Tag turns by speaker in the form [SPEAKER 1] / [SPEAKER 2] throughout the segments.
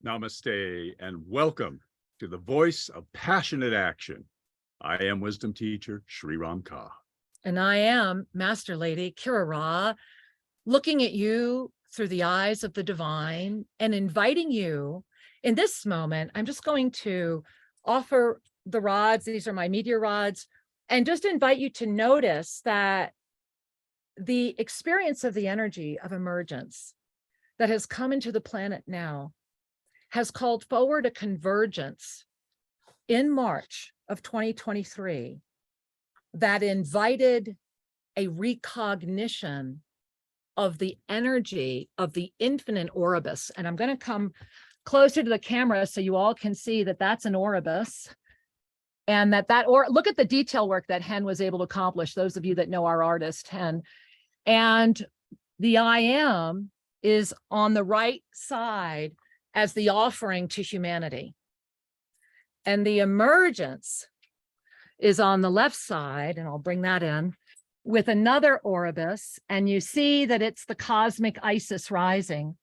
[SPEAKER 1] Namaste and welcome to the Voice of Passionate Action. I am Wisdom Teacher Sri Ram Ka.
[SPEAKER 2] And I am Master Lady Kira Ra, looking at you through the eyes of the divine and inviting you in this moment. I'm just going to offer the rods. These are my meteor rods, and just invite you to notice that the experience of the energy of emergence that has come into the planet now has called forward a convergence in March of 2023 that invited a recognition of the energy of the infinite Oribus. And I'm going to come closer to the camera so you all can see that that's an Oribus. And look at the detail work that Hen was able to accomplish, those of you that know our artist, Hen. And the I am is on the right side as the offering to humanity. And the emergence is on the left side, and I'll bring that in, with another Oribus, and you see that it's the cosmic Isis rising.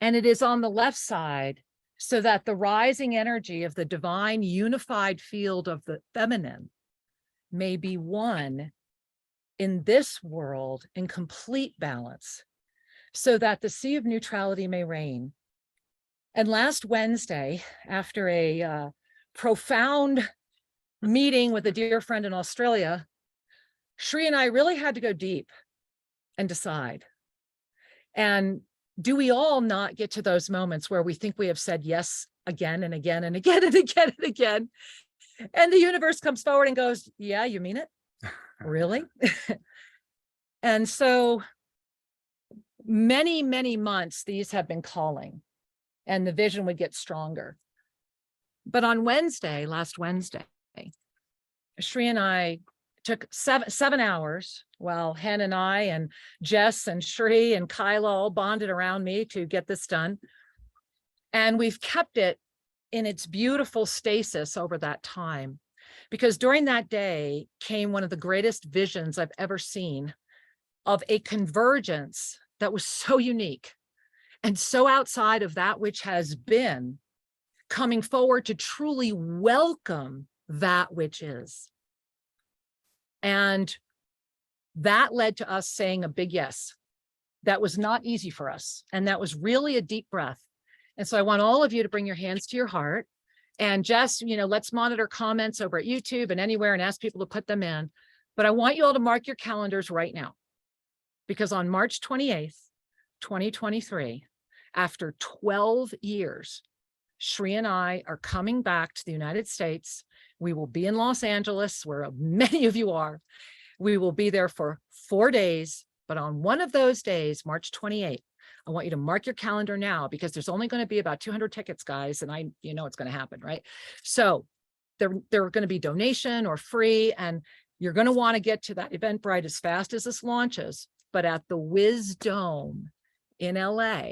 [SPEAKER 2] And it is on the left side so that the rising energy of the divine unified field of the feminine may be one in this world in complete balance, so that the sea of neutrality may reign. And last Wednesday, after a profound meeting with a dear friend in Australia, Sri and I really had to go deep and decide. And do we all not get to those moments where we think we have said yes again and again and again and again and again, and the universe comes forward and goes, yeah, you mean it? Really? And so many, many months, these have been calling, and the vision would get stronger. But on Wednesday, last Wednesday, Sri and I took seven hours while Hen and I and Jess and Sri and Kyla all bonded around me to get this done. And we've kept it in its beautiful stasis over that time, because during that day came one of the greatest visions I've ever seen of a convergence that was so unique and so outside of that which has been, coming forward to truly welcome that which is. And that led to us saying a big yes. That was not easy for us. And that was really a deep breath. And so I want all of you to bring your hands to your heart. And Jess, let's monitor comments over at YouTube and anywhere and ask people to put them in. But I want you all to mark your calendars right now, because on March 28th, 2023, after 12 years, Sri and I are coming back to the United States. We will be in Los Angeles, where many of you are. We will be there for 4 days, but on one of those days, March 28th, I want you to mark your calendar now, because there's only going to be about 200 tickets, guys, and you know it's going to happen, right? So they're going to be donation or free, and you're going to want to get to that Eventbrite as fast as this launches. But at the Wisdom in LA,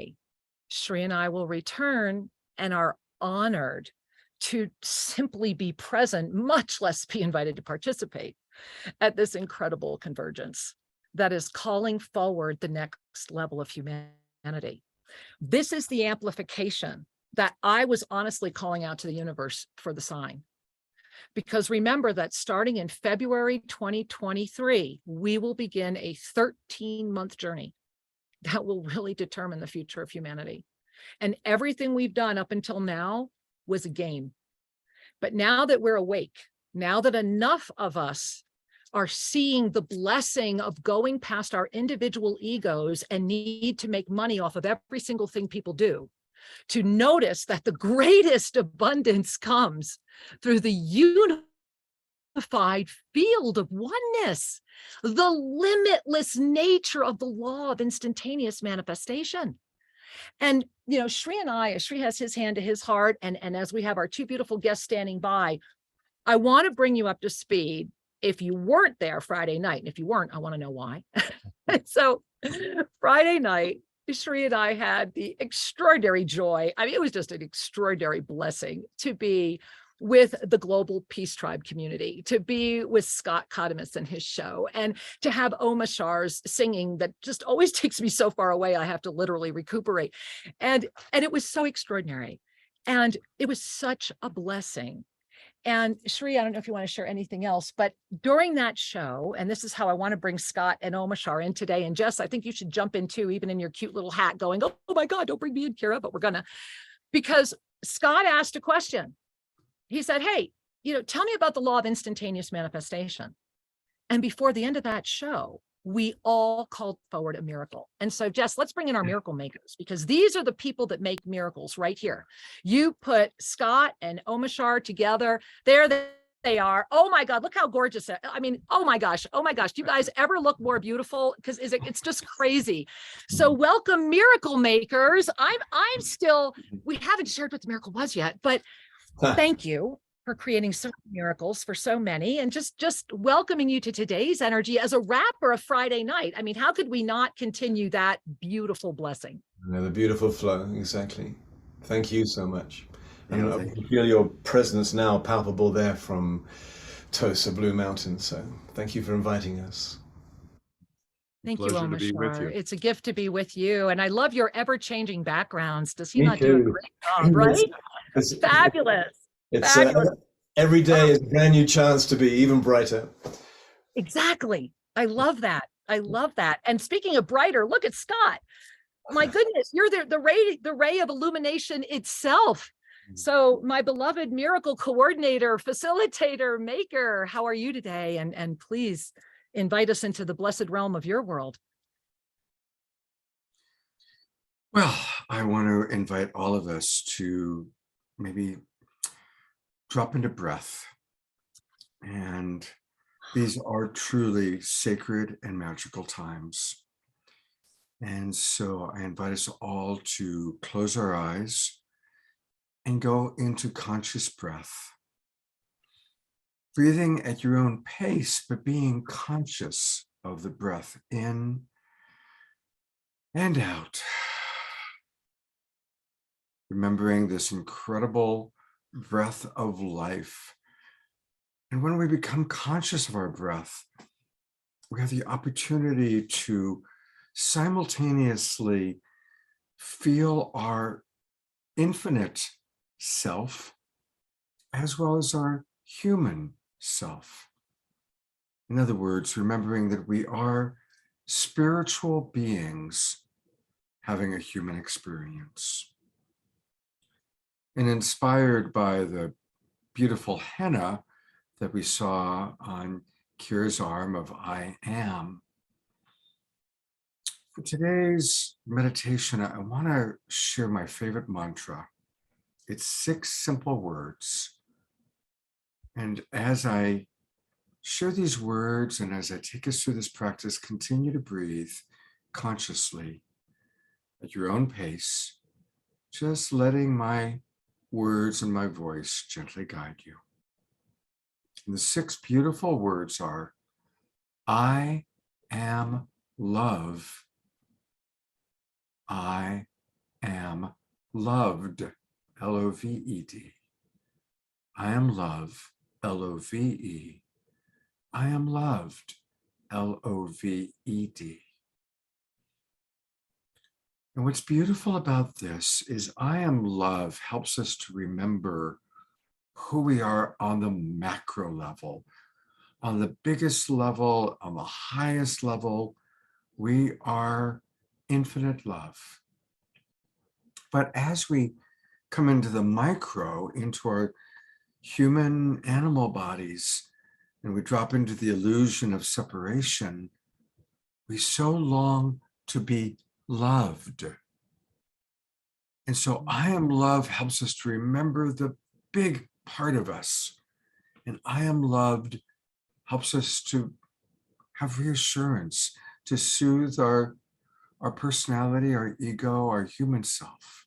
[SPEAKER 2] Sri and I will return and are honored to simply be present, much less be invited to participate at this incredible convergence that is calling forward the next level of humanity. This is the amplification that I was honestly calling out to the universe for the sign. Because remember that starting in February 2023, we will begin a 13-month journey that will really determine the future of humanity. And everything we've done up until now was a game. But now that we're awake, now that enough of us are seeing the blessing of going past our individual egos and need to make money off of every single thing people do, to notice that the greatest abundance comes through the unified field of oneness, the limitless nature of the law of instantaneous manifestation. And, Sri and I, Sri has his hand to his heart, and as we have our two beautiful guests standing by, I want to bring you up to speed. If you weren't there Friday night, and if you weren't, I want to know why. So Friday night, Sri and I had the extraordinary joy. I mean, it was just an extraordinary blessing to be with the Global Peace Tribe community, to be with Scott Catamas and his show, and to have Omashar's singing that just always takes me so far away, I have to literally recuperate. And it was so extraordinary. And it was such a blessing. And Shri, I don't know if you want to share anything else, but during that show, and this is how I want to bring Scott and Omashar in today. And Jess, I think you should jump in too, even in your cute little hat going, oh my God, don't bring me in, Kira, but we're gonna, because Scott asked a question. He said, hey, tell me about the law of instantaneous manifestation. And before the end of that show, we all called forward a miracle. And so, Jess, let's bring in our miracle makers, because these are the people that make miracles right here. You put Scott and Omashar together. There they are. Oh my God, look how gorgeous. I mean, oh my gosh. Do you guys ever look more beautiful? Because it's just crazy. So welcome, miracle makers. I'm still, we haven't shared what the miracle was yet, but thank you for creating so many miracles for so many, and just welcoming you to today's energy as a wrap or a Friday night. I mean, how could we not continue that beautiful blessing?
[SPEAKER 3] The beautiful flow, exactly. Thank you so much. And I
[SPEAKER 4] Thank you.
[SPEAKER 3] feel your presence now palpable there from TOSA, Blue Mountain. So thank you for inviting us.
[SPEAKER 2] Thank you,
[SPEAKER 1] Pleasure to be with you.
[SPEAKER 2] Omashar. It's a gift to be with you. And I love your ever-changing backgrounds. Does he
[SPEAKER 3] Me
[SPEAKER 2] not do a
[SPEAKER 3] too.
[SPEAKER 2] great job, right?
[SPEAKER 3] It's
[SPEAKER 2] Fabulous.
[SPEAKER 3] It's
[SPEAKER 2] Fabulous.
[SPEAKER 3] every day is a brand new chance to be even brighter.
[SPEAKER 2] Exactly. I love that. I love that. And speaking of brighter, look at Scott. My goodness, you're the ray of illumination itself. So my beloved miracle coordinator, facilitator, maker, how are you today? And please invite us into the blessed realm of your world.
[SPEAKER 4] Well, I want to invite all of us to maybe drop into breath. And these are truly sacred and magical times. And so I invite us all to close our eyes and go into conscious breath. Breathing at your own pace, but being conscious of the breath in and out. Remembering this incredible breath of life. And when we become conscious of our breath, we have the opportunity to simultaneously feel our infinite self as well as our human self. In other words, remembering that we are spiritual beings having a human experience. And inspired by the beautiful henna that we saw on Kira's arm of I am, for today's meditation, I want to share my favorite mantra. It's 6 simple words. And as I share these words and as I take us through this practice, continue to breathe consciously at your own pace, just letting my words and my voice gently guide you. And the 6 beautiful words are, I am love. I am loved, L-O-V-E-D. I am love, L-O-V-E. I am loved, L-O-V-E-D. And what's beautiful about this is I am love helps us to remember who we are on the macro level. On the biggest level, on the highest level, we are infinite love. But as we come into the micro, into our human animal bodies, and we drop into the illusion of separation, we so long to be loved. And so I am love helps us to remember the big part of us. And I am loved helps us to have reassurance, to soothe our personality, our ego, our human self.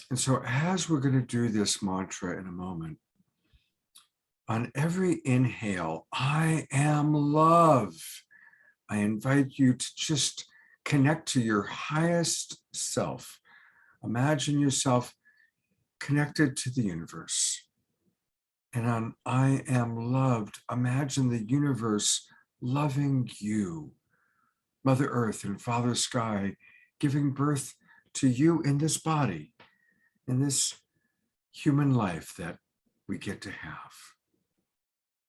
[SPEAKER 4] And so as we're going to do this mantra in a moment, on every inhale, I am love, I invite you to just connect to your highest self. Imagine yourself connected to the universe. And on I am loved, imagine the universe loving you, Mother Earth and Father Sky, giving birth to you in this body, in this human life that we get to have.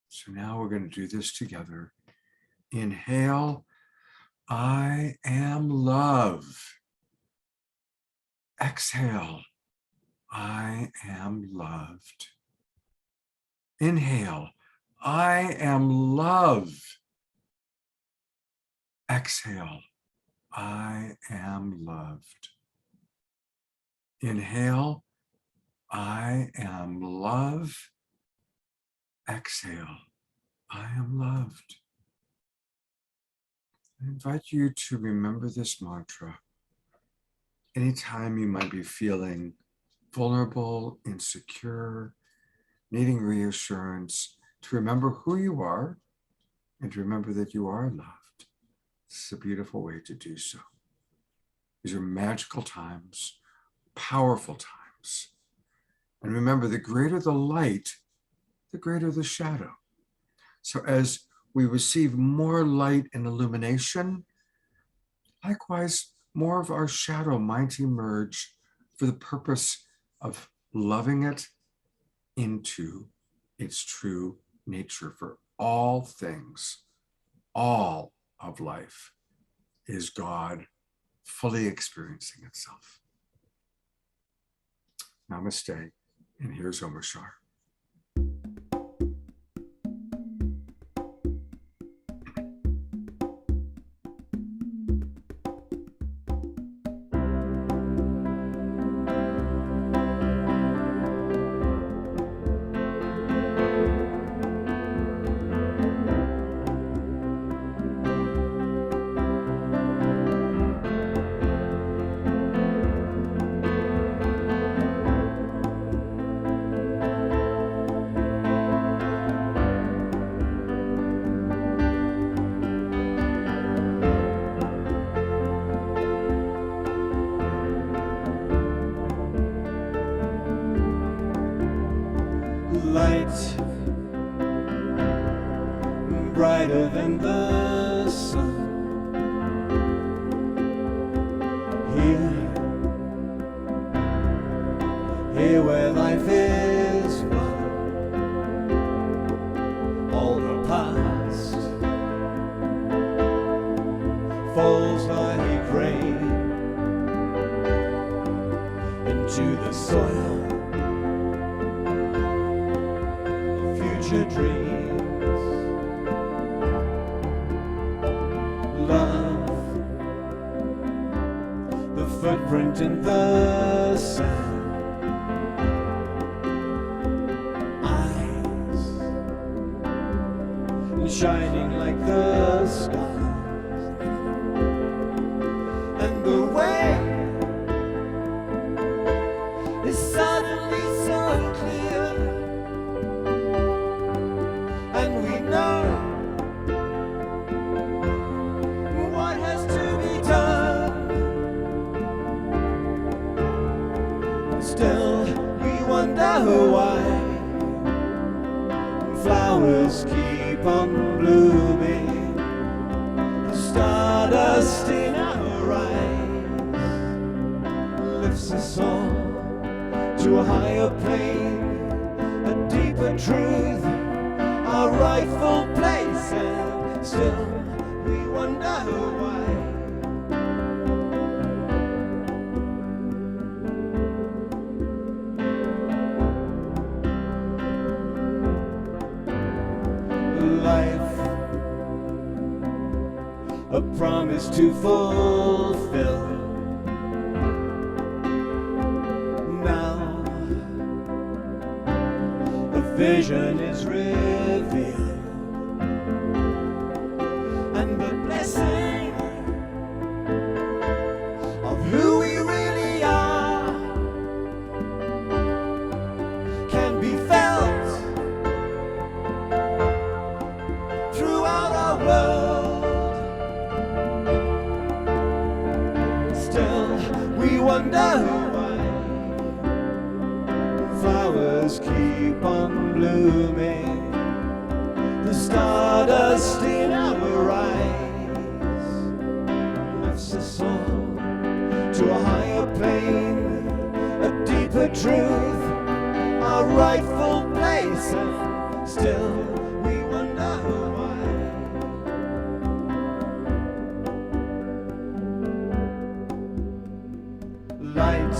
[SPEAKER 4] So now we're going to do this together. Inhale, I am love. Exhale, I am loved. Inhale, I am love. Exhale, I am loved. Inhale, I am love. Exhale, I am loved. I invite you to remember this mantra anytime you might be feeling vulnerable, insecure, needing reassurance, to remember who you are and to remember that you are loved. This is a beautiful way to do so. These are magical times, powerful times. And remember, the greater the light, the greater the shadow. So as we receive more light and illumination, likewise, more of our shadow might emerge for the purpose of loving it into its true nature. For all things, all of life is God fully experiencing itself. Namaste, and here's Omashar.
[SPEAKER 5] Light brighter than the sun, here where life is one. All the past falls like rain into the soil. Future dreams, love, the footprint in the sand, eyes shining like the stars, and the way is suddenly so clear. And we know what has to be done. Still, we wonder why flowers keep on blooming. The stardust in our eyes lifts us all to a higher plane, a deeper truth, our rightful place, and still we wonder why. Life, a promise to fulfill. Now a vision is revealed, and the blessing of who we really are can be felt throughout our world. Still, we wonder why flowers keep on blooming, the stardust in our eyes lifts us all to a higher plane, a deeper truth, our rightful place, and still we wonder why. Light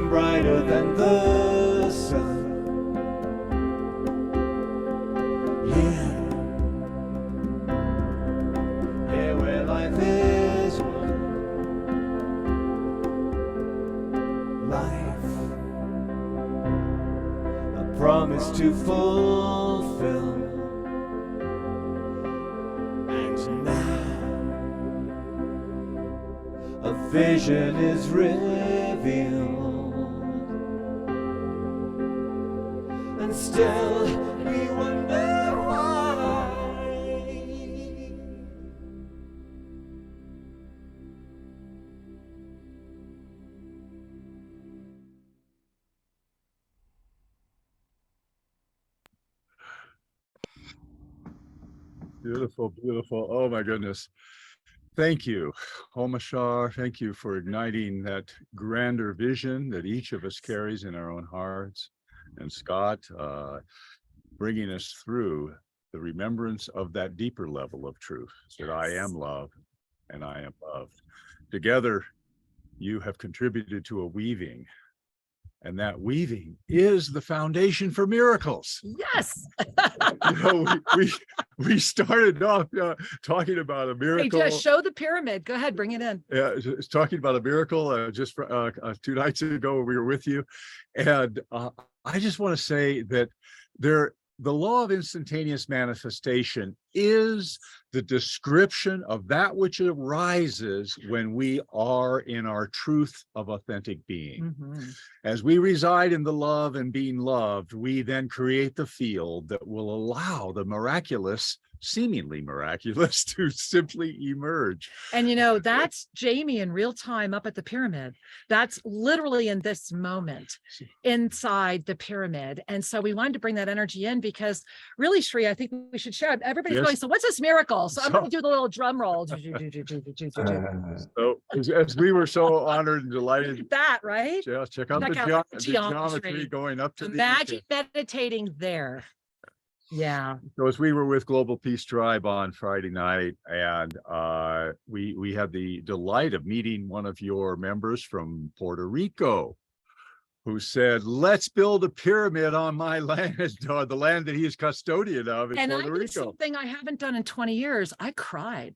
[SPEAKER 5] brighter than the sun, here where life is one. Life, a promise to fulfill, and now a vision is revealed, and still we wonder why.
[SPEAKER 1] Beautiful, beautiful. Oh my goodness. Thank you, Omashar. Thank you for igniting that grander vision that each of us carries in our own hearts. And Scott, bringing us through the remembrance of that deeper level of truth, that I am love and I am loved. Together, you have contributed to a weaving, and that weaving is the foundation for miracles.
[SPEAKER 2] Yes.
[SPEAKER 1] You know, we started off talking about a
[SPEAKER 2] Hey,
[SPEAKER 1] miracle.
[SPEAKER 2] just show the pyramid. Go ahead, bring it in.
[SPEAKER 1] Yeah, it's talking about a miracle just 2 nights ago we were with you, and I just want to say that the law of instantaneous manifestation is the description of that which arises when we are in our truth of authentic being.
[SPEAKER 2] Mhm.
[SPEAKER 1] As we reside in the love and being loved, we then create the field that will allow the miraculous, seemingly miraculous, to simply emerge.
[SPEAKER 2] And you know, that's Jamie in real time up at the pyramid. That's literally in this moment inside the pyramid. And so we wanted to bring that energy in because really, Shri, I think we should share it. Everybody's
[SPEAKER 1] Yes.
[SPEAKER 2] going, so what's this miracle? So I'm
[SPEAKER 1] So-
[SPEAKER 2] going to do the little drum roll.
[SPEAKER 1] So as we were so honored and delighted,
[SPEAKER 2] That, right?
[SPEAKER 1] check out
[SPEAKER 2] Check
[SPEAKER 1] the,
[SPEAKER 2] out
[SPEAKER 1] the
[SPEAKER 2] the
[SPEAKER 1] geometry
[SPEAKER 2] geometry.
[SPEAKER 1] going up to the
[SPEAKER 2] Imagine meditating there. Yeah.
[SPEAKER 1] So as we were with Global Peace Tribe on Friday night, and we had the delight of meeting one of your members from Puerto Rico, who said, "Let's build a pyramid on my land, or the land that he is custodian of in
[SPEAKER 2] And I
[SPEAKER 1] Puerto
[SPEAKER 2] did
[SPEAKER 1] Rico."
[SPEAKER 2] something I haven't done in 20 years. I cried.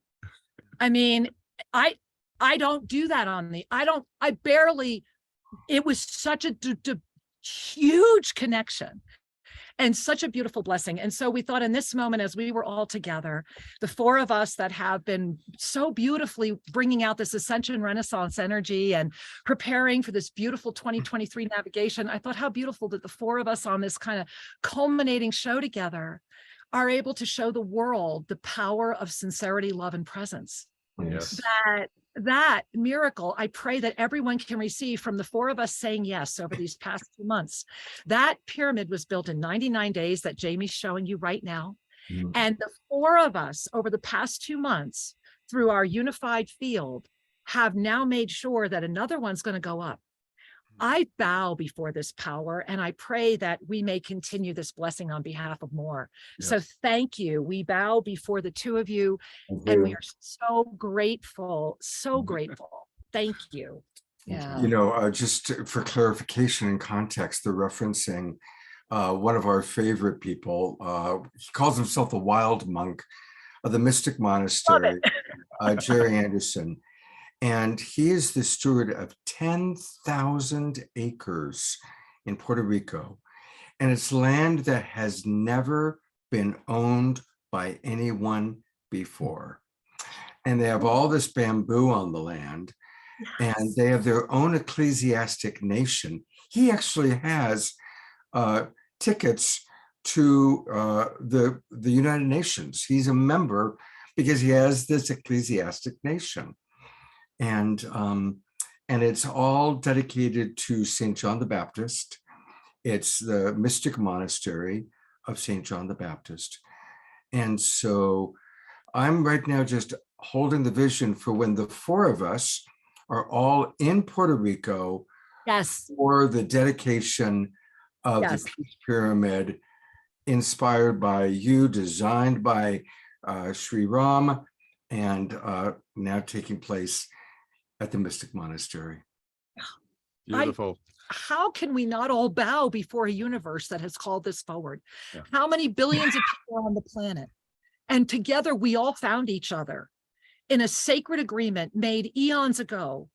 [SPEAKER 2] I mean, I don't do that I barely, it was such a huge connection and such a beautiful blessing. And so we thought in this moment, as we were all together, the four of us that have been so beautifully bringing out this Ascension Renaissance energy and preparing for this beautiful 2023 navigation, I thought how beautiful that the four of us on this kind of culminating show together are able to show the world the power of sincerity, love, and presence.
[SPEAKER 1] Yes.
[SPEAKER 2] That miracle, I pray that everyone can receive from the four of us saying yes over these past 2 months. That pyramid was built in 99 days that Jamie's showing you right now.
[SPEAKER 3] Mm.
[SPEAKER 2] And the four of us over the past 2 months through our unified field have now made sure that another one's going to go up. I bow before this power and I pray that we may continue this blessing on behalf of more.
[SPEAKER 1] Yes.
[SPEAKER 2] So thank you. We bow before the two of you and we are so grateful, so grateful. Thank you. Yeah.
[SPEAKER 4] You know, just for clarification and context, they're referencing one of our favorite people. He calls himself the wild monk of the Mystic Monastery, Jerry Anderson. And he is the steward of 10,000 acres in Puerto Rico. And it's land that has never been owned by anyone before. And they have all this bamboo on the land.
[SPEAKER 2] Yes.
[SPEAKER 4] And they have their own ecclesiastic nation. He actually has tickets to the United Nations. He's a member because he has this ecclesiastic nation. And and it's all dedicated to St. John the Baptist. It's the mystic monastery of St. John the Baptist. And so I'm right now just holding the vision for when the four of us are all in Puerto Rico
[SPEAKER 2] Yes.
[SPEAKER 4] for the dedication of
[SPEAKER 2] Yes.
[SPEAKER 4] the Peace Pyramid, inspired by you, designed by Sri Ram, and now taking place at the Mystic Monastery.
[SPEAKER 1] Beautiful.
[SPEAKER 2] How can we not all bow before a universe that has called this forward?
[SPEAKER 1] Yeah.
[SPEAKER 2] How many billions of people are on the planet? And together we all found each other in a sacred agreement made eons ago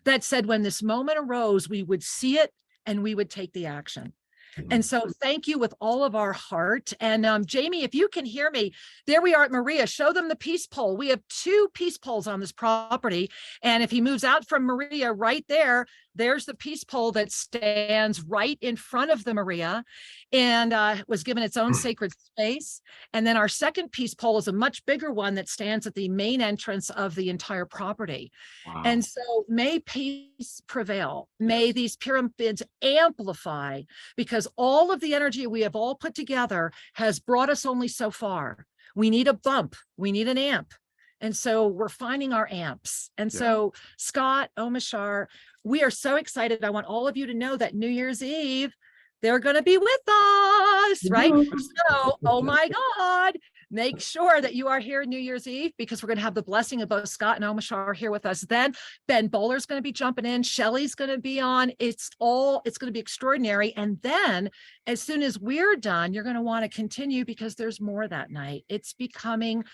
[SPEAKER 2] that said when this moment arose, we would see it and we would take the action. And so thank you with all of our heart. And Jamie, if you can hear me, there we are at Maria. Show them the peace pole. We have 2 peace poles on this property. And if he moves out from Maria right there, there's the peace pole that stands right in front of the Maria and was given its own sacred space. And then our second peace pole is a much bigger one that stands at the main entrance of the entire property.
[SPEAKER 4] Wow.
[SPEAKER 2] And so may peace prevail. May these pyramids amplify, because all of the energy we have all put together has brought us only so far. We need a bump. We need an amp. And so we're finding our amps. And so Scott, Omashar, we are so excited. I want all of you to know that New Year's Eve, they're going to be with us, right? So, oh my God, make sure that you are here New Year's Eve, because we're going to have the blessing of both Scott and Omashar here with us. Then Ben Bowler's going to be jumping in. Shelly's going to be on. It's going to be extraordinary. And then as soon as we're done, you're going to want to continue, because there's more that night. It's becoming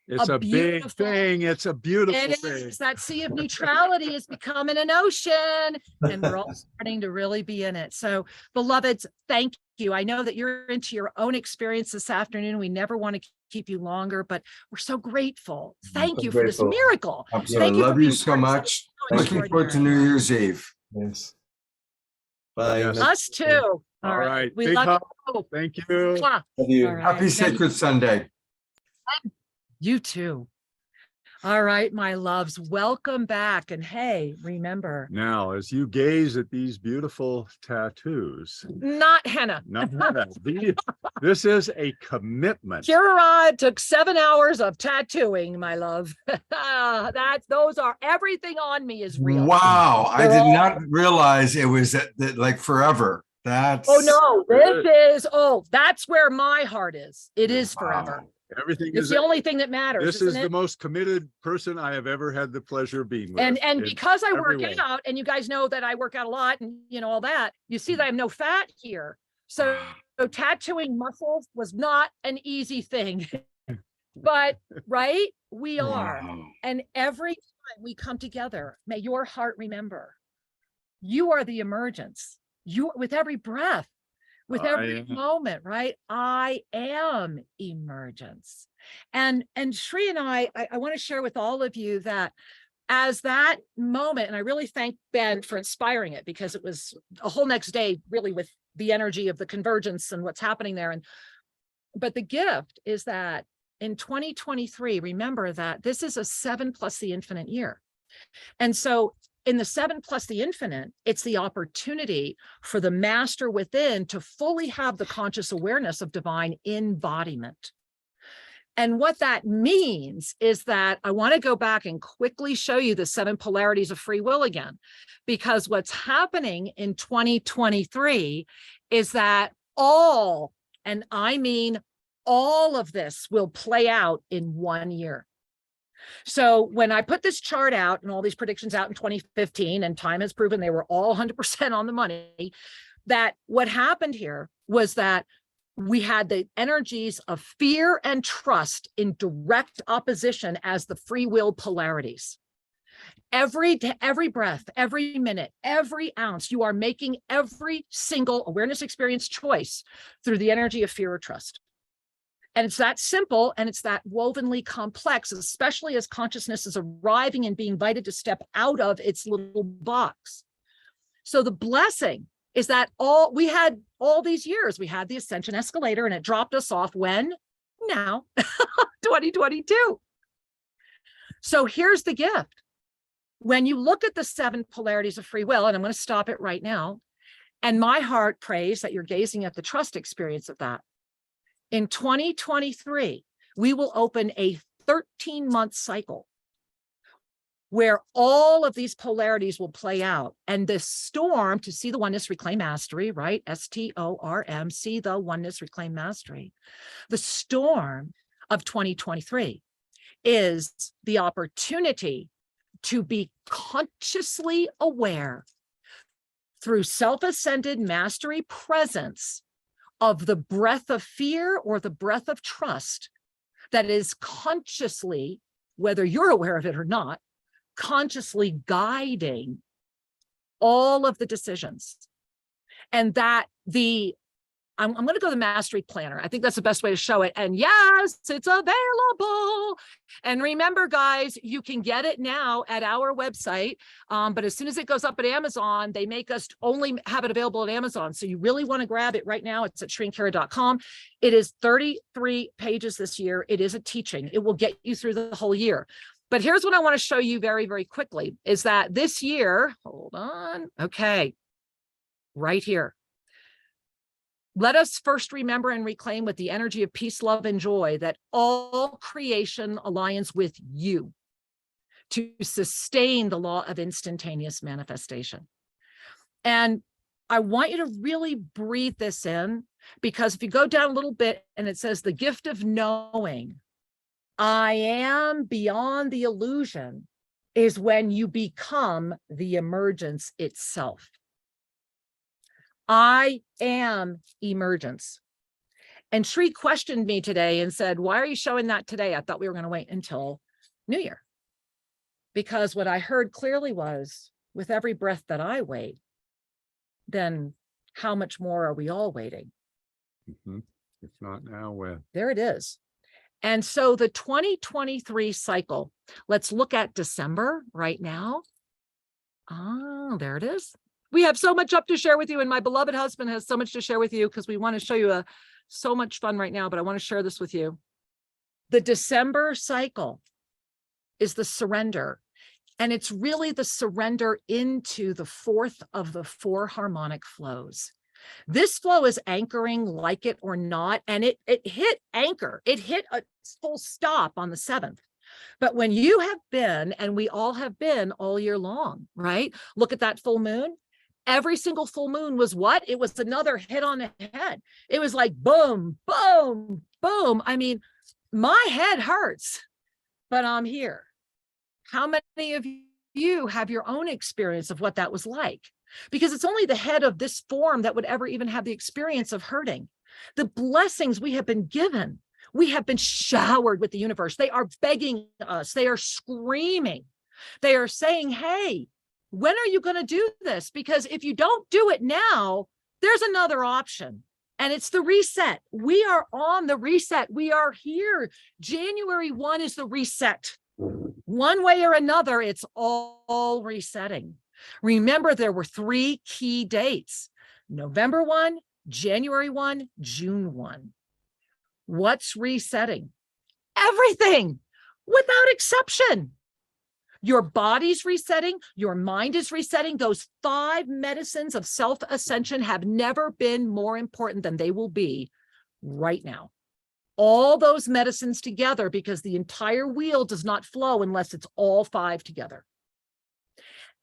[SPEAKER 1] It's a big
[SPEAKER 2] beautiful
[SPEAKER 1] thing. It's a beautiful
[SPEAKER 2] It
[SPEAKER 1] thing.
[SPEAKER 2] is. That sea of neutrality is becoming an ocean, and we're all starting to really be in it. So, beloveds, thank you. I know that you're into your own experience this afternoon. We never want to keep you longer, but we're so grateful. Thank you for this
[SPEAKER 3] grateful.
[SPEAKER 2] miracle.
[SPEAKER 3] Absolutely.
[SPEAKER 2] Thank
[SPEAKER 4] I
[SPEAKER 2] you for
[SPEAKER 4] love you
[SPEAKER 2] being
[SPEAKER 4] so
[SPEAKER 2] part of
[SPEAKER 4] much.
[SPEAKER 2] something so
[SPEAKER 4] Looking forward to
[SPEAKER 2] extraordinary.
[SPEAKER 4] New Year's Eve.
[SPEAKER 3] Yes. Bye.
[SPEAKER 1] Yes.
[SPEAKER 2] Us too.
[SPEAKER 1] All right.
[SPEAKER 2] We
[SPEAKER 1] Big
[SPEAKER 2] love
[SPEAKER 1] hug.
[SPEAKER 2] you.
[SPEAKER 1] Thank you.
[SPEAKER 2] Mwah.
[SPEAKER 3] Love you.
[SPEAKER 2] All right.
[SPEAKER 4] Happy
[SPEAKER 2] Now,
[SPEAKER 4] Sacred Sunday.
[SPEAKER 2] you too. All right, my loves, welcome back. And hey, remember,
[SPEAKER 1] Now, as you gaze at these beautiful tattoos,
[SPEAKER 2] not henna.
[SPEAKER 1] not henna, this is a commitment.
[SPEAKER 2] Kirara took 7 hours of tattooing, my love. Those are everything on me is real.
[SPEAKER 4] Wow, I
[SPEAKER 2] They're
[SPEAKER 4] did
[SPEAKER 2] all-
[SPEAKER 4] not realize it was like forever. That's
[SPEAKER 2] Oh no, that's where my heart is. It is forever.
[SPEAKER 4] Wow.
[SPEAKER 1] Everything
[SPEAKER 2] It's
[SPEAKER 1] is.
[SPEAKER 2] the only thing that matters.
[SPEAKER 1] This is
[SPEAKER 2] isn't
[SPEAKER 1] the
[SPEAKER 2] it?
[SPEAKER 1] most committed person I have ever had the pleasure of being with.
[SPEAKER 2] And
[SPEAKER 1] in
[SPEAKER 2] because I work
[SPEAKER 1] every way.
[SPEAKER 2] out, and you guys know that I work out a lot, and all that, you see that I have no fat here. So tattooing muscles was not an easy thing. But right, we are.
[SPEAKER 4] Wow.
[SPEAKER 2] And every time we come together, may your heart remember, you are the emergence. You, with every breath, with every moment, right? I am emergence. And Shri and I want to share with all of you that as that moment, and I really thank Ben for inspiring it, because it was a whole next day really with the energy of the convergence and what's happening there. But the gift is that in 2023, remember that this is a 7 plus the infinite year. And so in the 7 plus the infinite, it's the opportunity for the master within to fully have the conscious awareness of divine embodiment. And what that means is that I want to go back and quickly show you the 7 polarities of free will again, because what's happening in 2023 is that all, and I mean all of this, will play out in 1 year. So when I put this chart out and all these predictions out in 2015, and time has proven they were all 100% on the money, that what happened here was that we had the energies of fear and trust in direct opposition as the free will polarities. Every breath, every minute, every ounce, you are making every single awareness experience choice through the energy of fear or trust. And it's that simple, and it's that wovenly complex, especially as consciousness is arriving and being invited to step out of its little box. So the blessing is that we had all these years, we had the ascension escalator, and it dropped us off when? Now, 2022. So here's the gift. when you look at the 7 polarities of free will, and I'm going to stop it right now, and my heart prays that you're gazing at the trust experience of that. In 2023, we will open a 13-month cycle where all of these polarities will play out. And the storm to see the oneness, reclaim mastery, right? S.T.O.R.M, see the oneness, reclaim mastery. The storm of 2023 is the opportunity to be consciously aware through self-ascended mastery presence of the breath of fear or the breath of trust that is consciously, whether you're aware of it or not, consciously guiding all of the decisions. And that I'm going to go the mastery planner. I think that's the best way to show it. And yes, it's available. And remember, guys, you can get it now at our website. But as soon as it goes up at Amazon, they make us only have it available at Amazon. So you really want to grab it right now. It's at HERE.com. It is 33 pages this year. It is a teaching. It will get you through the whole year. But here's what I want to show you very, very quickly is that this year, hold on. Okay. Right here. Let us first remember and reclaim with the energy of peace, love, and joy that all creation aligns with you to sustain the law of instantaneous manifestation. And I want you to really breathe this in, because if you go down a little bit and it says the gift of knowing, I am beyond the illusion, is when you become the emergence itself. I am emergence. And Shri questioned me today and said, why are you showing that today? I thought we were going to wait until New Year. Because what I heard clearly was, with every breath that I wait, then how much more are we all waiting?
[SPEAKER 1] If not now, when?
[SPEAKER 2] There it is. And so the 2023 cycle, let's look at December right now. Oh, there it is. We have so much up to share with you, and my beloved husband has so much to share with you because we want to show you so much fun right now, but I want to share this with you. The December cycle is the surrender, and it's really the surrender into the 4th of the 4 harmonic flows. This flow is anchoring, like it or not, and it hit anchor. It hit a full stop on the 7th. But when you have been, and we all have been all year long, right? Look at that full moon. Every single full moon was what? It was another hit on the head. It was like boom, boom, boom. I mean, my head hurts, but I'm here. How many of you have your own experience of what that was like? Because it's only the head of this form that would ever even have the experience of hurting. The blessings we have been given, we have been showered with the universe. They are begging us. They are screaming. They are saying, hey, when are you going to do this? Because if you don't do it now, there's another option. And it's the reset. We are on the reset. We are here. January 1 is the reset. One way or another, it's all resetting. Remember, there were 3 key dates: November 1, January 1, June 1. What's resetting? Everything, without exception. Your body's resetting, your mind is resetting. Those 5 medicines of self-ascension have never been more important than they will be right now. All those medicines together, because the entire wheel does not flow unless it's all 5 together.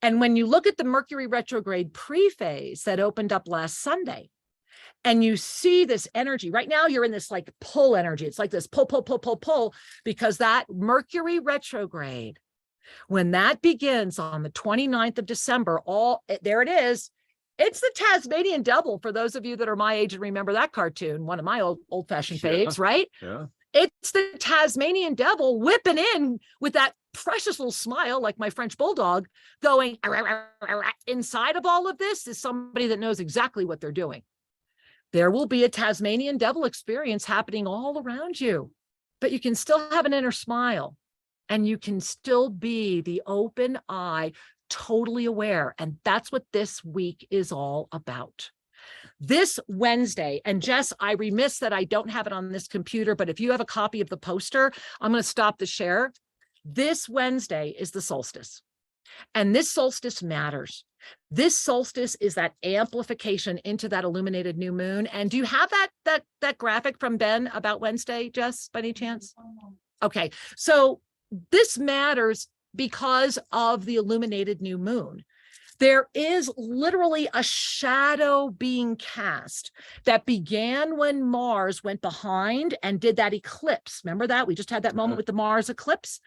[SPEAKER 2] And when you look at the Mercury Retrograde pre-phase that opened up last Sunday, and you see this energy, right now you're in this like pull energy. It's like this pull, pull, pull, pull, pull, because that Mercury Retrograde, when that begins on the 29th of December, there it is. It's the Tasmanian Devil, for those of you that are my age and remember that cartoon, one of my old-fashioned faves, right?
[SPEAKER 1] Yeah.
[SPEAKER 2] It's the Tasmanian Devil whipping in with that precious little smile, like my French bulldog, going, "Arr, arr, arr, arr." Inside of all of this is somebody that knows exactly what they're doing. There will be a Tasmanian Devil experience happening all around you, but you can still have an inner smile, and you can still be the open eye, totally aware. And that's what this week is all about. This Wednesday, and Jess, I remiss that I don't have it on this computer, but if you have a copy of the poster, I'm going to stop the share. This Wednesday is the solstice. And this solstice matters. This solstice is that amplification into that illuminated new moon. And do you have that graphic from Ben about Wednesday, Jess, by any chance? Okay, so this matters because of the illuminated new moon. There is literally a shadow being cast that began when Mars went behind and did that eclipse. Remember that? We just had that moment with the Mars eclipse.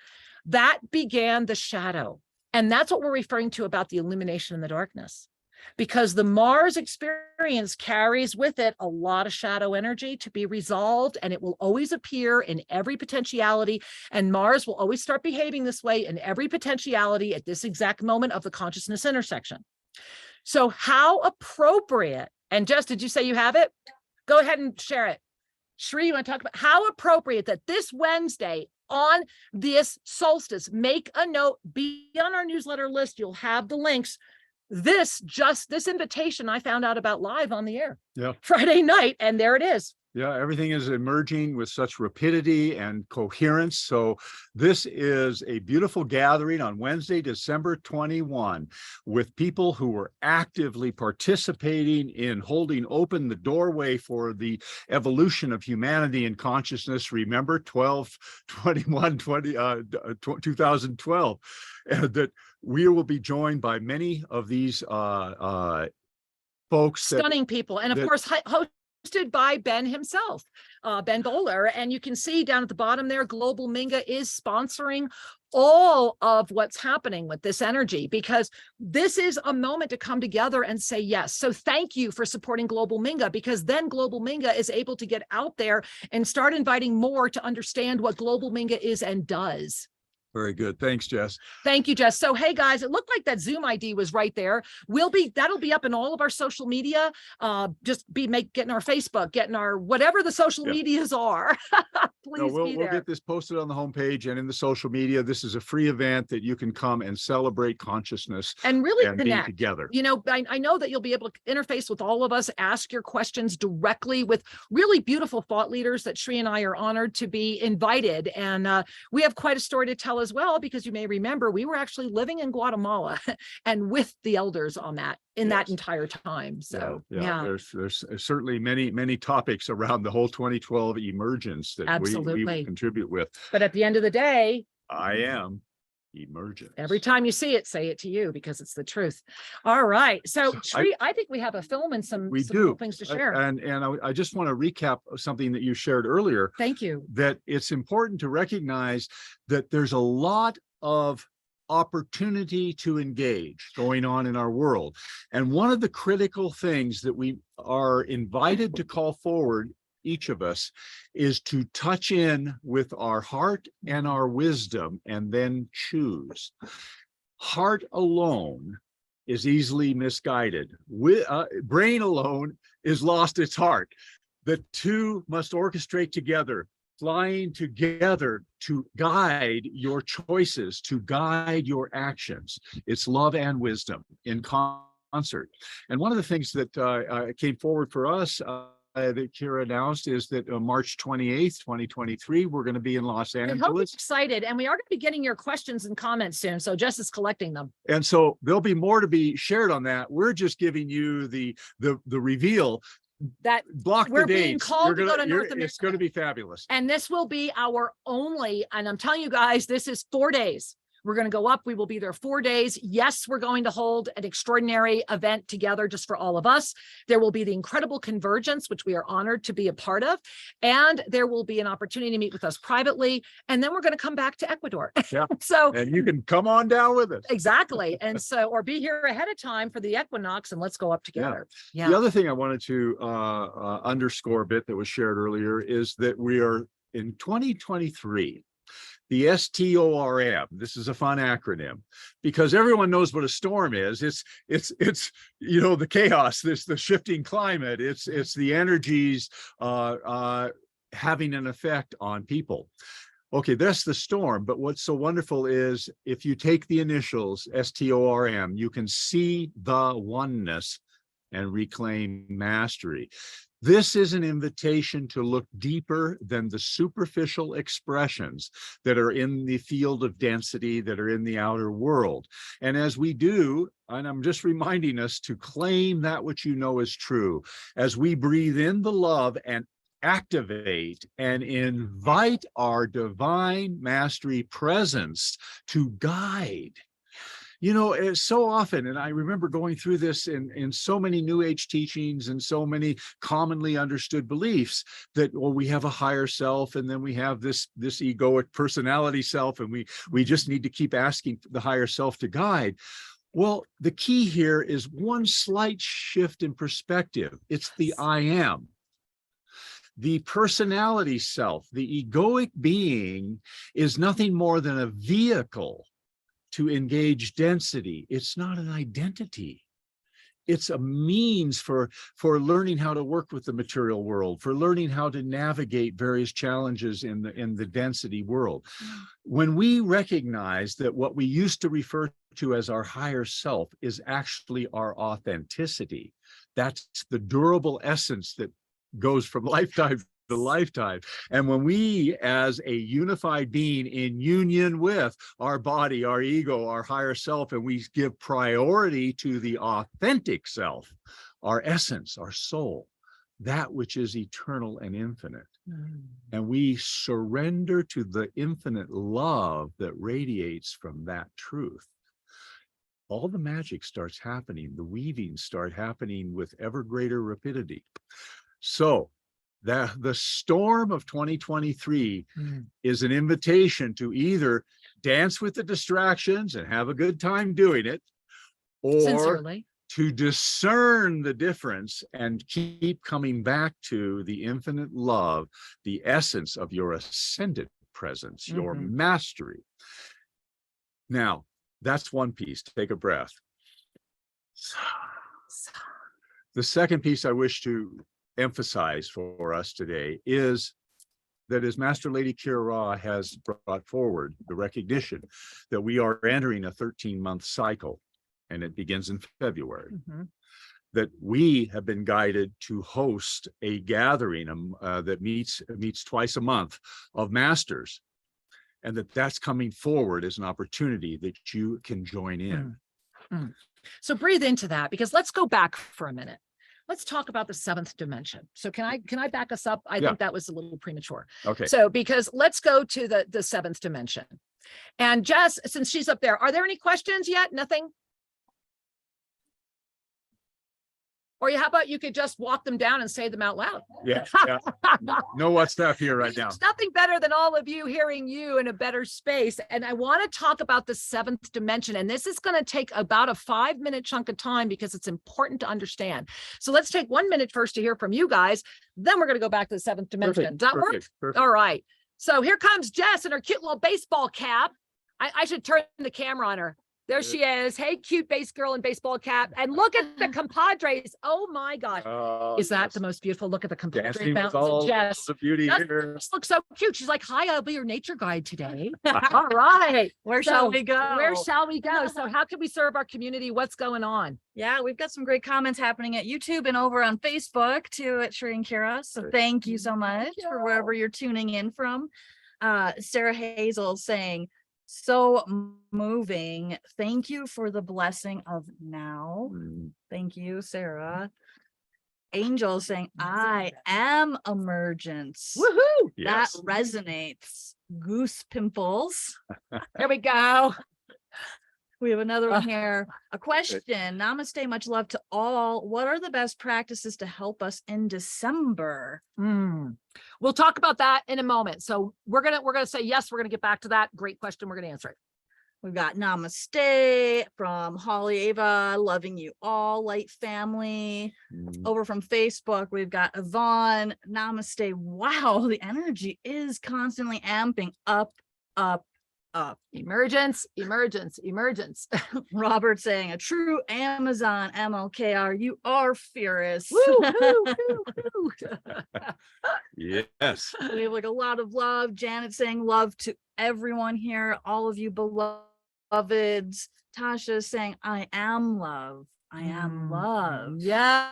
[SPEAKER 2] That began the shadow. And that's what we're referring to about the illumination in the darkness, because the Mars experience carries with it a lot of shadow energy to be resolved, and it will always appear in every potentiality. And Mars will always start behaving this way in every potentiality at this exact moment of the consciousness intersection. So how appropriate, and Jess, did you say you have it? Go ahead and share it. Shri, you want to talk about how appropriate that this Wednesday on this solstice, make a note, be on our newsletter list. You'll have the links. This invitation I found out about live on the air Friday night, and there it is.
[SPEAKER 1] Yeah, everything is emerging with such rapidity and coherence. So this is a beautiful gathering on Wednesday, December 21, with people who were actively participating in holding open the doorway for the evolution of humanity and consciousness. Remember 2012, that we will be joined by many of these folks.
[SPEAKER 2] Stunning people. And of course, hosted by Ben himself, Ben Bowler. And you can see down at the bottom there, Global Minga is sponsoring all of what's happening with this energy, because this is a moment to come together and say yes. So thank you for supporting Global Minga, because then Global Minga is able to get out there and start inviting more to understand what Global Minga is and does.
[SPEAKER 1] Very good. Thanks, Jess.
[SPEAKER 2] Thank you, Jess. So, hey guys, it looked like that Zoom ID was right there. That'll be up in all of our social media. Just getting our Facebook, getting our whatever the social medias are. Please
[SPEAKER 1] we'll
[SPEAKER 2] be there.
[SPEAKER 1] Get this posted on the homepage and in the social media. This is a free event that you can come and celebrate consciousness
[SPEAKER 2] and really
[SPEAKER 1] and
[SPEAKER 2] connect
[SPEAKER 1] be together.
[SPEAKER 2] You know, I know that you'll be able to interface with all of us, ask your questions directly with really beautiful thought leaders that Shri and I are honored to be invited. And we have quite a story to tell as well, because you may remember we were actually living in Guatemala and with the elders on that that entire time. So
[SPEAKER 1] there's certainly many topics around the whole 2012 emergence that we will contribute with.
[SPEAKER 2] But at the end of the day,
[SPEAKER 1] I am emergence.
[SPEAKER 2] Every time you see it, say it to you, because it's the truth. All right. So I think we have a film and some cool things to share.
[SPEAKER 1] And I just want to recap something that you shared earlier.
[SPEAKER 2] Thank you.
[SPEAKER 1] That it's important to recognize that there's a lot of opportunity to engage going on in our world. And one of the critical things that we are invited to call forward, each of us, is to touch in with our heart and our wisdom and then choose. Heart alone is easily misguided. Brain alone is lost its heart. The two must orchestrate together, flying together to guide your choices, to guide your actions. It's love and wisdom in concert. And one of the things that came forward for us that HERE announced is that March 28th, 2023, we're going to be in Los Angeles.
[SPEAKER 2] I hope you're excited, and we are going to be getting your questions and comments soon, so Jess is collecting them.
[SPEAKER 1] And so there'll be more to be shared on that. We're just giving you the reveal.
[SPEAKER 2] That
[SPEAKER 1] block
[SPEAKER 2] we're
[SPEAKER 1] the dates.
[SPEAKER 2] being called to go to North America.
[SPEAKER 1] It's going to be fabulous.
[SPEAKER 2] And this will be our only, and I'm telling you guys, this is 4 days. We're going to go up. We will be there 4 days. Yes, we're going to hold an extraordinary event together just for all of us. There will be the incredible convergence, which we are honored to be a part of. And there will be an opportunity to meet with us privately. And then we're going to come back to Ecuador.
[SPEAKER 1] Yeah.
[SPEAKER 2] So,
[SPEAKER 1] and you can come on down with us.
[SPEAKER 2] Exactly. And so, or be here ahead of time for the equinox and let's go up together.
[SPEAKER 1] Yeah. The other thing I wanted to underscore a bit that was shared earlier is that we are in 2023. The S.T.O.R.M. This is a fun acronym because everyone knows what a storm is. It's the chaos, the shifting climate. It's the energies having an effect on people. Okay, that's the storm. But what's so wonderful is if you take the initials S.T.O.R.M, you can see the oneness and reclaim mastery. This is an invitation to look deeper than the superficial expressions that are in the field of density, that are in the outer world. And as we do, and I'm just reminding us to claim that which you know is true, as we breathe in the love and activate and invite our divine mastery presence to guide. You know, it's so often, and I remember going through this in so many New Age teachings and so many commonly understood beliefs that, well, we have a higher self, and then we have this egoic personality self, and we just need to keep asking the higher self to guide. Well, the key here is one slight shift in perspective. It's the I am. The personality self, the egoic being, is nothing more than a vehicle to engage density. It's not an identity. It's a means for learning how to work with the material world, for learning how to navigate various challenges in the density world. When we recognize that what we used to refer to as our higher self is actually our authenticity, that's the durable essence that goes from lifetime to lifetime. And when we, as a unified being in union with our body, our ego, our higher self, and we give priority to the authentic self, our essence, our soul, that which is eternal and infinite, and we surrender to the infinite love that radiates from that truth, all the magic starts happening. The weavings start happening with ever greater rapidity. So the storm of 2023 is an invitation to either dance with the distractions and have a good time doing it, or
[SPEAKER 2] Sincerely.
[SPEAKER 1] to discern the difference and keep coming back to the infinite love, the essence of your ascended presence, your mastery. Now, that's one piece. Take a breath. The second piece I wish to emphasize for us today is that, as Master Lady Kira Ra has brought forward, the recognition that we are entering a 13-month cycle, and it begins in February, that we have been guided to host a gathering that meets twice a month of masters, and that's coming forward as an opportunity that you can join in.
[SPEAKER 2] So breathe into that, because let's go back for a minute. Let's talk about the seventh dimension. So can I back us up? I think that was a little premature.
[SPEAKER 1] Okay.
[SPEAKER 2] So because let's go to the seventh dimension. And Jess, since she's up there, are there any questions yet? Nothing? Or how about you could just walk them down and say them out loud?
[SPEAKER 1] Yeah. No WhatsApp here right now.
[SPEAKER 2] There's nothing better than all of you hearing you in a better space. And I want to talk about the seventh dimension. And this is going to take about a 5-minute chunk of time because it's important to understand. So let's take 1 minute first to hear from you guys. Then we're going to go back to the seventh dimension. Does that work?
[SPEAKER 1] Perfect.
[SPEAKER 2] All right. So here comes Jess in her cute little baseball cap. I should turn the camera on her. There she is. Hey, cute base girl in baseball cap. And look at the compadres. Oh my gosh. Is that the most beautiful? Look at the compadre
[SPEAKER 1] dancing with
[SPEAKER 2] mountains
[SPEAKER 1] all
[SPEAKER 2] of Jess.
[SPEAKER 1] the beauty
[SPEAKER 2] Jess
[SPEAKER 1] here?
[SPEAKER 2] looks so cute. She's like, hi, I'll be your nature guide today. All right.
[SPEAKER 6] Where shall we go?
[SPEAKER 2] Where shall we go? So how can we serve our community? What's going on?
[SPEAKER 6] Yeah, we've got some great comments happening at YouTube and over on Facebook too at HERE and Kira. So thank you so much for wherever you're tuning in from. Sarah Hazel saying, so moving. Thank you for the blessing of now. Thank you, Sarah. Angel saying, I am emergence.
[SPEAKER 2] Woohoo!
[SPEAKER 6] That resonates. Goose pimples.
[SPEAKER 2] There we go.
[SPEAKER 6] We have another one here. A question. Namaste, much love to all. What are the best practices to help us in December?
[SPEAKER 2] We'll talk about that in a moment. So we're gonna say yes, we're gonna get back to that. Great question. We're gonna answer it.
[SPEAKER 6] We've got namaste from Holly Ava, loving you all, light family. Over from Facebook, we've got Yvonne, namaste. Wow, the energy is constantly amping up, up, up.
[SPEAKER 2] Emergence, emergence, emergence.
[SPEAKER 6] Robert saying, a true Amazon MLKR, you are fierce.
[SPEAKER 2] Woo, woo, woo, woo.
[SPEAKER 1] Yes.
[SPEAKER 6] We have like a lot of love. Janet saying love to everyone here, all of you beloveds. Tasha saying, I am love. I am love.
[SPEAKER 2] Yeah.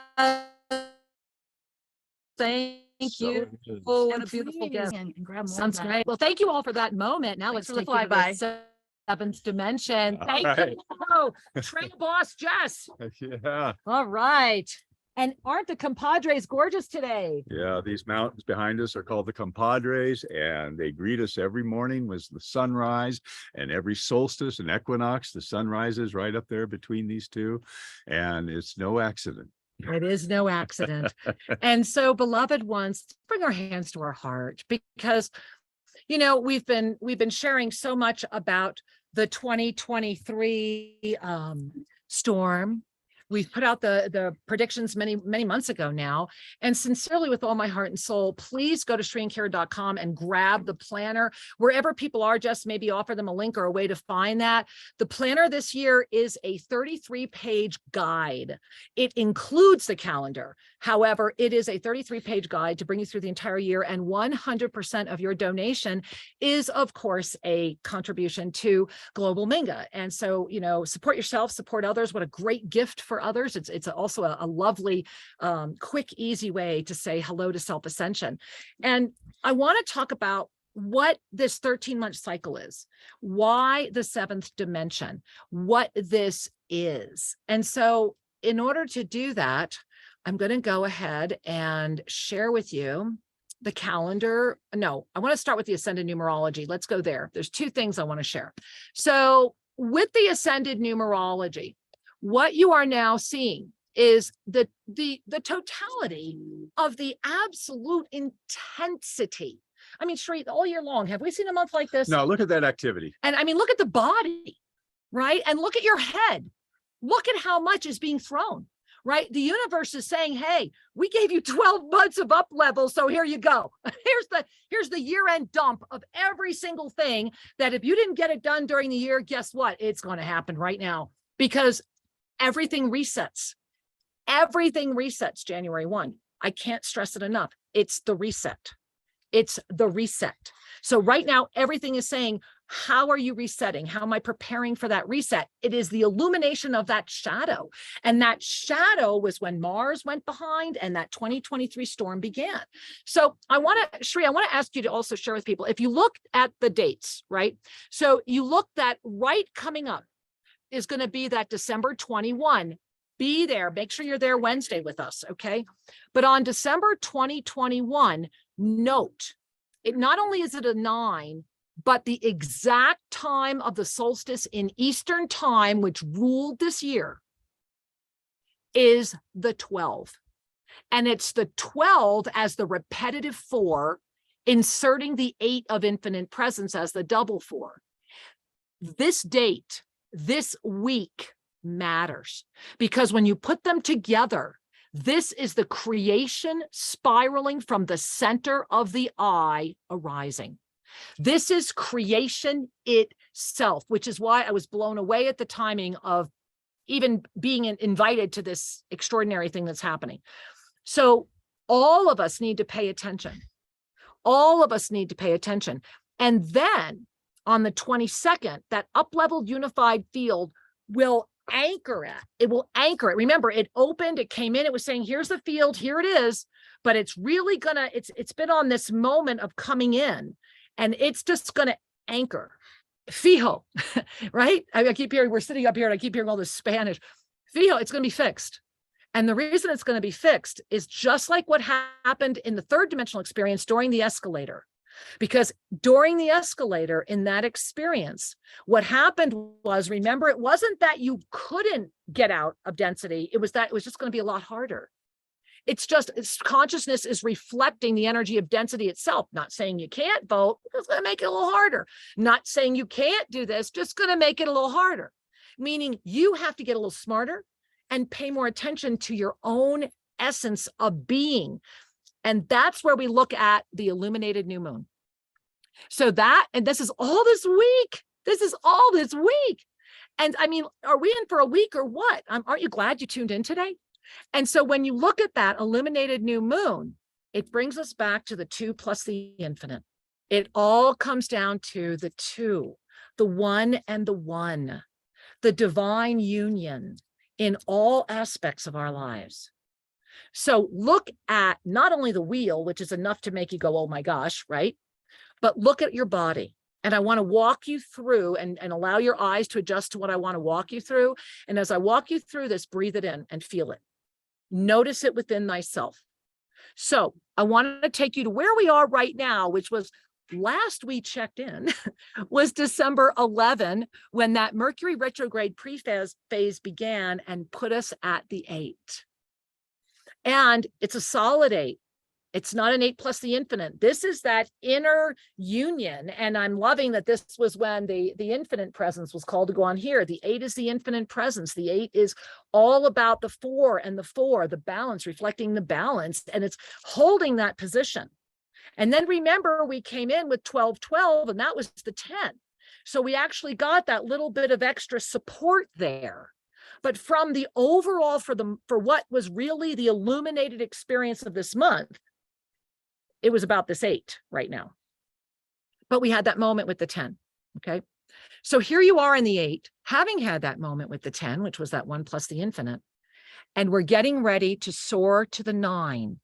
[SPEAKER 2] Thank
[SPEAKER 1] So
[SPEAKER 2] you.
[SPEAKER 1] good.
[SPEAKER 2] Oh,
[SPEAKER 6] And
[SPEAKER 2] what a beautiful
[SPEAKER 6] please,
[SPEAKER 2] gift.
[SPEAKER 6] and grab more of
[SPEAKER 2] Sounds
[SPEAKER 6] that.
[SPEAKER 2] great. Well, thank you all for that moment. Now
[SPEAKER 6] Thanks
[SPEAKER 2] let's
[SPEAKER 6] for the
[SPEAKER 2] take you to
[SPEAKER 6] flyby.
[SPEAKER 2] the seventh dimension.
[SPEAKER 1] All
[SPEAKER 2] Thank
[SPEAKER 1] right.
[SPEAKER 2] you. Trail boss Jess.
[SPEAKER 1] Yeah.
[SPEAKER 2] All right. And aren't the compadres gorgeous today?
[SPEAKER 1] Yeah, these mountains behind us are called the compadres, and they greet us every morning with the sunrise, and every solstice and equinox, the sun rises right up there between these two, and it's no accident.
[SPEAKER 2] It is no accident. And so, beloved ones, bring our hands to our heart, because you know we've been sharing so much about the 2023 storm. We've put out the predictions many months ago now, and sincerely, with all my heart and soul, please go to ShriandKara.com and grab the planner wherever people are. Just maybe offer them a link or a way to find that. The planner this year is a 33-page guide. It includes the calendar. However, it is a 33-page guide to bring you through the entire year, and 100% of your donation is, of course, a contribution to Global Minga. And so, you know, support yourself, support others. What a great gift for others. It's also a lovely, quick, easy way to say hello to self-ascension. And I want to talk about what this 13-month cycle is, why the seventh dimension, what this is. And so in order to do that, I'm going to go ahead and share with you the calendar. No, I want to start with the ascended numerology. Let's go there. There's two things I want to share. So with the ascended numerology, what you are now seeing is the totality of the absolute intensity. I mean, Shri, all year long, have we seen a month like this?
[SPEAKER 1] Now look at that activity.
[SPEAKER 2] And I mean, look at the body, right? And look at your head. Look at how much is being thrown, right? The universe is saying, hey, we gave you 12 months of up level, so here you go. Here's the year-end dump of every single thing that if you didn't get it done during the year, guess what? It's going to happen right now, because everything resets. Everything resets January 1. I can't stress it enough. It's the reset. It's the reset. So right now, everything is saying, how are you resetting? How am I preparing for that reset? It is the illumination of that shadow. And that shadow was when Mars went behind and that 2023 storm began. So I want to ask you to also share with people, if you look at the dates, right? So you look that right coming up is going to be that December 21. Be there. Make sure you're there Wednesday with us, okay? But on December 2021, note, it not only is it a 9, but the exact time of the solstice in Eastern time, which ruled this year, is the 12. And it's the 12 as the repetitive 4, inserting the 8 of infinite presence as the double 4. This date, this week matters, because when you put them together, this is the creation spiraling from the center of the eye arising. This is creation itself, which is why I was blown away at the timing of even being invited to this extraordinary thing that's happening. So all of us need to pay attention. All of us need to pay attention. And then on the 22nd, that up-leveled unified field will anchor it. It will anchor it. Remember, it opened, it came in, it was saying, here's the field, here it is, but it's really gonna, it's been on this moment of coming in, and it's just gonna anchor. Fijo, right? I keep hearing, we're sitting up here and I keep hearing all this Spanish. Fijo, it's gonna be fixed. And the reason it's gonna be fixed is just like what happened in the third dimensional experience during the escalator. Because during the escalator in that experience, what happened was, remember, it wasn't that you couldn't get out of density. It was that it was just going to be a lot harder. It's just consciousness is reflecting the energy of density itself. Not saying you can't vote, it's going to make it a little harder. Not saying you can't do this, just going to make it a little harder. Meaning you have to get a little smarter and pay more attention to your own essence of being. And that's where we look at the illuminated new moon. So that, and this is all this week. This is all this week. And I mean, are we in for a week or what? Aren't you glad you tuned in today? And so when you look at that illuminated new moon, it brings us back to the 2 plus the infinite. It all comes down to the 2, the 1 and the 1, the divine union in all aspects of our lives. So look at not only the wheel, which is enough to make you go, oh my gosh, right? But look at your body. And I want to walk you through and allow your eyes to adjust to what I want to walk you through. And as I walk you through this, breathe it in and feel it. Notice it within thyself. So I want to take you to where we are right now, which was last we checked in was December 11, when that Mercury retrograde phase began and put us at the 8. And it's a solid 8. It's not an 8 plus the infinite. This is that inner union. And I'm loving that this was when the infinite presence was called to go on here. The 8 is the infinite presence. The 8 is all about the 4 and the 4, the balance, reflecting the balance. And it's holding that position. And then remember, we came in with 12-12, and that was the 10. So we actually got that little bit of extra support there. But from the overall, for what was really the illuminated experience of this month, it was about this 8 right now. But we had that moment with the 10, okay? So here you are in the 8, having had that moment with the 10, which was that 1 plus the infinite, and we're getting ready to soar to the 9.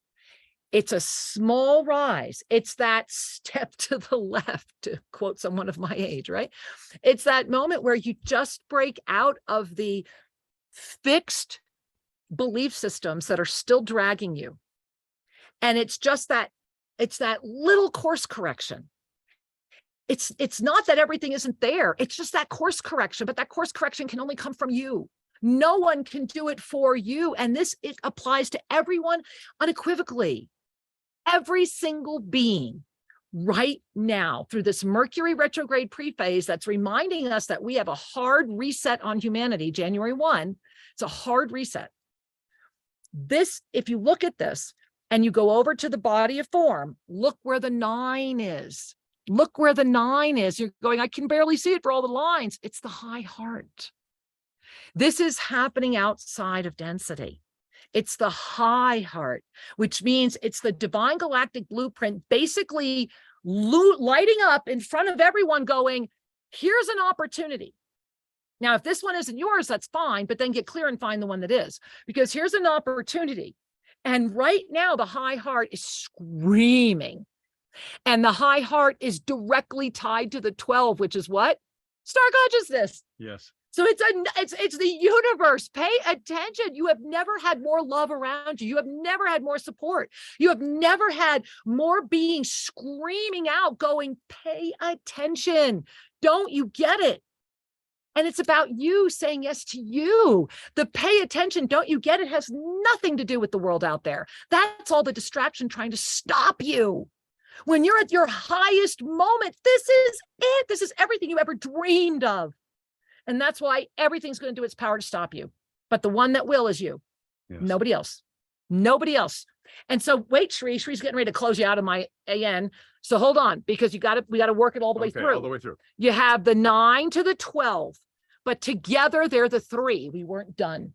[SPEAKER 2] It's a small rise. It's that step to the left, to quote someone of my age, right? It's that moment where you just break out of the fixed belief systems that are still dragging you. And it's just that, it's that little course correction. It's not that everything isn't there. It's just that course correction, but that course correction can only come from you. No one can do it for you. And it applies to everyone unequivocally. Every single being right now through this Mercury retrograde prephase that's reminding us that we have a hard reset on humanity, January 1. It's a hard reset. This, if you look at this and you go over to the body of form, look where the 9 is. Look where the 9 is. You're going, I can barely see it for all the lines. It's the high heart. This is happening outside of density. It's the high heart, which means it's the divine galactic blueprint, basically lighting up in front of everyone going, here's an opportunity. Now, if this one isn't yours, that's fine, but then get clear and find the one that is, because here's an opportunity. And right now, the high heart is screaming. And the high heart is directly tied to the 12, which is what? Star consciousness.
[SPEAKER 1] Yes.
[SPEAKER 2] So it's the universe. Pay attention. You have never had more love around you. You have never had more support. You have never had more beings screaming out, going, pay attention. Don't you get it? And it's about you saying yes to you. The pay attention, don't you get it, has nothing to do with the world out there. That's all the distraction trying to stop you. When you're at your highest moment, this is it. This is everything you ever dreamed of. And that's why everything's going to do its power to stop you. But the one that will is you. Yes. Nobody else. Nobody else. And so wait, Shree's getting ready to close you out of my AN. So hold on, because we got to work it all the way through.
[SPEAKER 1] All the way through.
[SPEAKER 2] You have the 9 to the 12, but together they're the 3. We weren't done.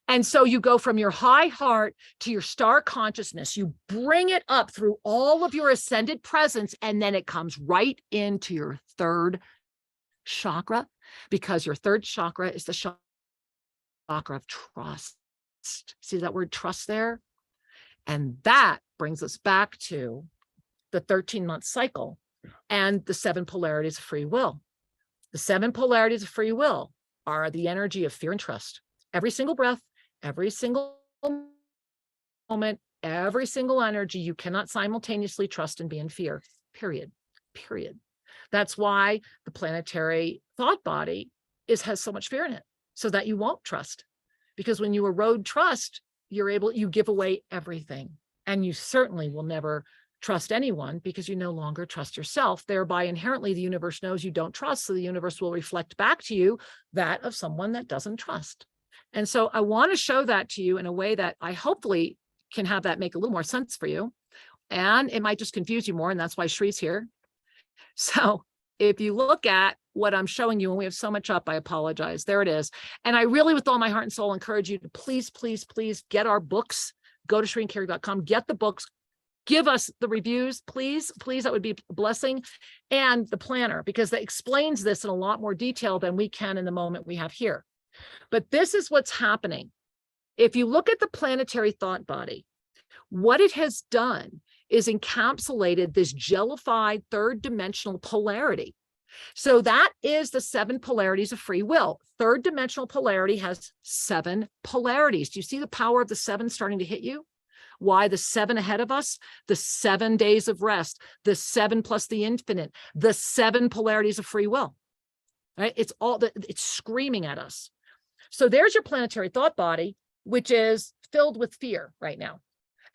[SPEAKER 2] And so you go from your high heart to your star consciousness. You bring it up through all of your ascended presence, and then it comes right into your 3rd chakra, because your 3rd chakra is the chakra of trust. See that word trust there? And that brings us back to the 13-month cycle and the 7 polarities of free will. The 7 polarities of free will are the energy of fear and trust. Every single breath, every single moment, every single energy, you cannot simultaneously trust and be in fear, period. That's why the planetary thought body has so much fear in it, so that you won't trust. Because when you erode trust, you give away everything. And you certainly will never trust anyone, because you no longer trust yourself. Thereby, inherently, the universe knows you don't trust. So the universe will reflect back to you that of someone that doesn't trust. And so I want to show that to you in a way that I hopefully can have that make a little more sense for you. And it might just confuse you more. And that's why Shree's here. So if you look at what I'm showing you, and we have so much up, I apologize. There it is. And I really, with all my heart and soul, encourage you to please, please, please get our books. Go to ShreeandCarrie.com, get the books, give us the reviews, please, that would be a blessing. And the planner, because that explains this in a lot more detail than we can in the moment we have here. But this is what's happening. If you look at the planetary thought body, what it has done is encapsulated this jellified third dimensional polarity. So that is the 7 polarities of free will. Third dimensional polarity has 7 polarities. Do you see the power of the 7 starting to hit you? Why the 7 ahead of us? The 7 days of rest, the 7 plus the infinite, the 7 polarities of free will. Right? It's screaming at us. So there's your planetary thought body, which is filled with fear right now.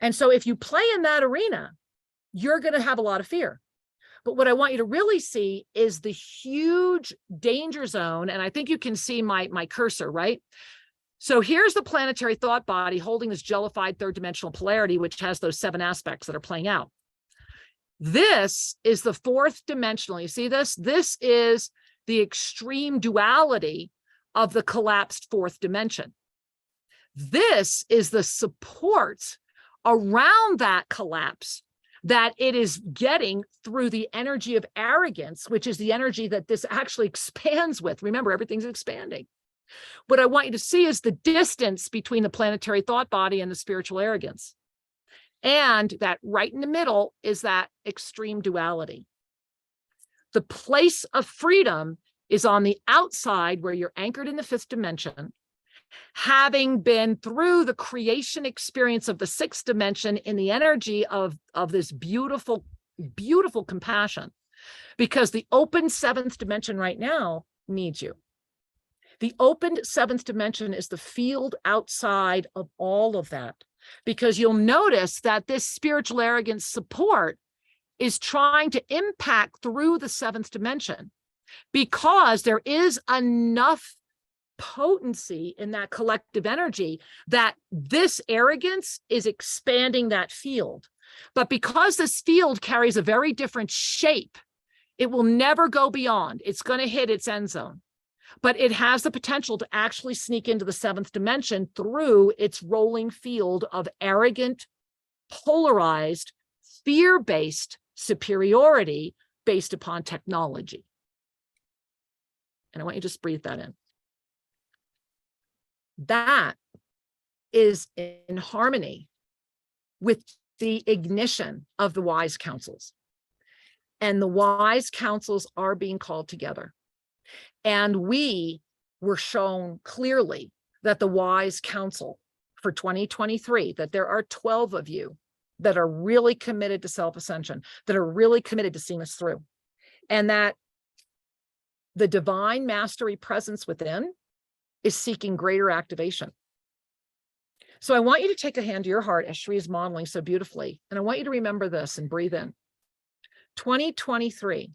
[SPEAKER 2] And so if you play in that arena, you're going to have a lot of fear. But what I want you to really see is the huge danger zone. And I think you can see my cursor, right? So here's the planetary thought body holding this jellified third dimensional polarity, which has those 7 aspects that are playing out. This is the 4th dimensional. You see this? This is the extreme duality of the collapsed 4th dimension. This is the support around that collapse that it is getting through the energy of arrogance, which is the energy that this actually expands with. Remember, everything's expanding. What I want you to see is the distance between the planetary thought body and the spiritual arrogance. And that right in the middle is that extreme duality. The place of freedom is on the outside where you're anchored in the 5th dimension, having been through the creation experience of the 6th dimension in the energy of this beautiful, beautiful compassion, because the open 7th dimension right now needs you. The opened 7th dimension is the field outside of all of that, because you'll notice that this spiritual arrogance support is trying to impact through the 7th dimension, because there is enough potency in that collective energy that this arrogance is expanding that field. But because this field carries a very different shape, it will never go beyond. It's going to hit its end zone. But it has the potential to actually sneak into the 7th dimension through its rolling field of arrogant, polarized, fear-based superiority based upon technology. And I want you to just breathe that in. That is in harmony with the ignition of the wise councils. And the wise councils are being called together. And we were shown clearly that the wise council for 2023, that there are 12 of you that are really committed to self-ascension, that are really committed to seeing us through. And that the divine mastery presence within is seeking greater activation. So I want you to take a hand to your heart as Shri is modeling so beautifully. And I want you to remember this and breathe in. 2023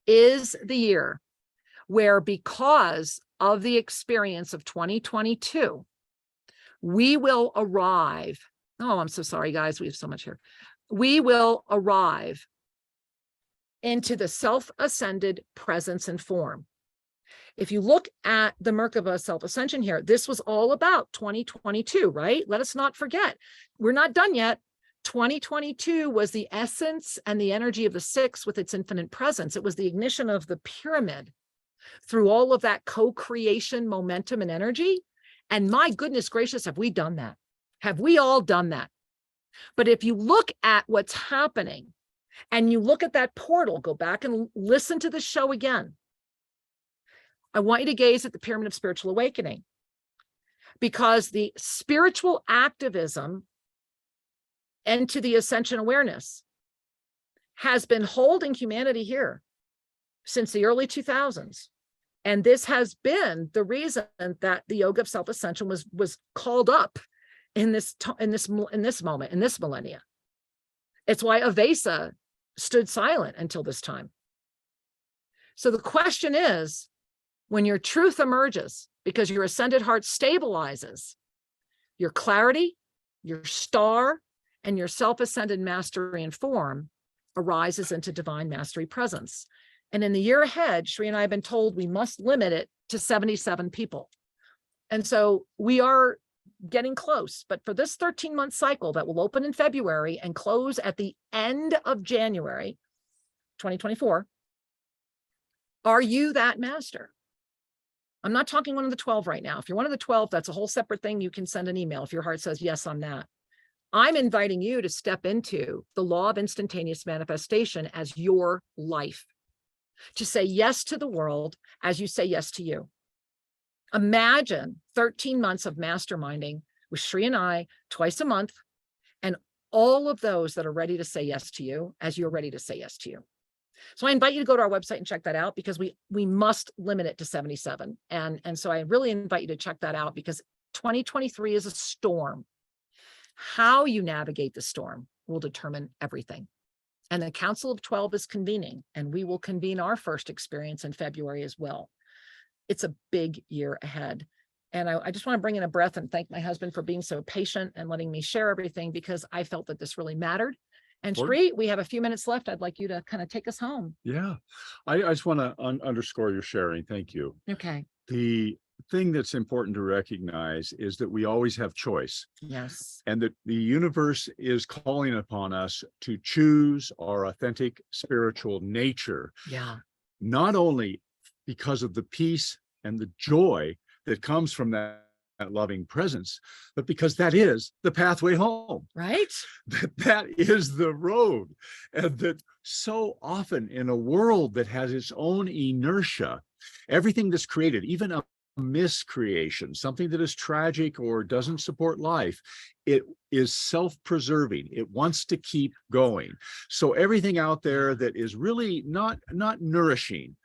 [SPEAKER 2] is the year where, because of the experience of 2022, we will arrive. Oh, I'm so sorry, guys. We have so much here. We will arrive into the self-ascended presence and form. If you look at the Merkaba self-ascension here, this was all about 2022, right? Let us not forget, we're not done yet. 2022 was the essence and the energy of the 6 with its infinite presence. It was the ignition of the pyramid through all of that co-creation momentum and energy. And my goodness gracious, have we done that? Have we all done that? But if you look at what's happening and you look at that portal, go back and listen to the show again. I want you to gaze at the pyramid of spiritual awakening, because the spiritual activism into the ascension awareness has been holding humanity here since the early 2000s. And this has been the reason that the Yoga of Self-Ascension was called up in this moment, in this millennia. It's why Avesa stood silent until this time. So the question is, when your truth emerges, because your ascended heart stabilizes, your clarity, your star, and your self-ascended mastery and form arises into divine mastery presence. And in the year ahead, Shri and I have been told we must limit it to 77 people. And so we are getting close, but for this 13-month cycle that will open in February and close at the end of January 2024, are you that master? I'm not talking one of the 12 right now. If you're one of the 12, that's a whole separate thing. You can send an email if your heart says, yes, I'm that. I'm inviting you to step into the law of instantaneous manifestation as your life, to say yes to the world as you say yes to you. Imagine 13 months of masterminding with Shri and I twice a month, and all of those that are ready to say yes to you as you're ready to say yes to you. So I invite you to go to our website and check that out, because we must limit it to 77. And so I really invite you to check that out, because 2023 is a storm. How you navigate the storm will determine everything. And the Council of 12 is convening, and we will convene our first experience in February as well. It's a big year ahead. And I just want to bring in a breath and thank my husband for being so patient and letting me share everything, because I felt that this really mattered. And Shri, we have a few minutes left. I'd like you to kind of take us home.
[SPEAKER 1] Yeah, I just want to underscore your sharing. Thank you.
[SPEAKER 2] Okay.
[SPEAKER 1] The thing that's important to recognize is that we always have choice.
[SPEAKER 2] Yes.
[SPEAKER 1] And that the universe is calling upon us to choose our authentic spiritual nature.
[SPEAKER 2] Yeah.
[SPEAKER 1] Not only because of the peace and the joy that comes from that loving presence, but because that is the pathway home.
[SPEAKER 2] Right.
[SPEAKER 1] That is the road. And that so often in a world that has its own inertia, everything that's created, even a miscreation, something that is tragic or doesn't support life, it is self-preserving. It wants to keep going. So everything out there that is really not nourishing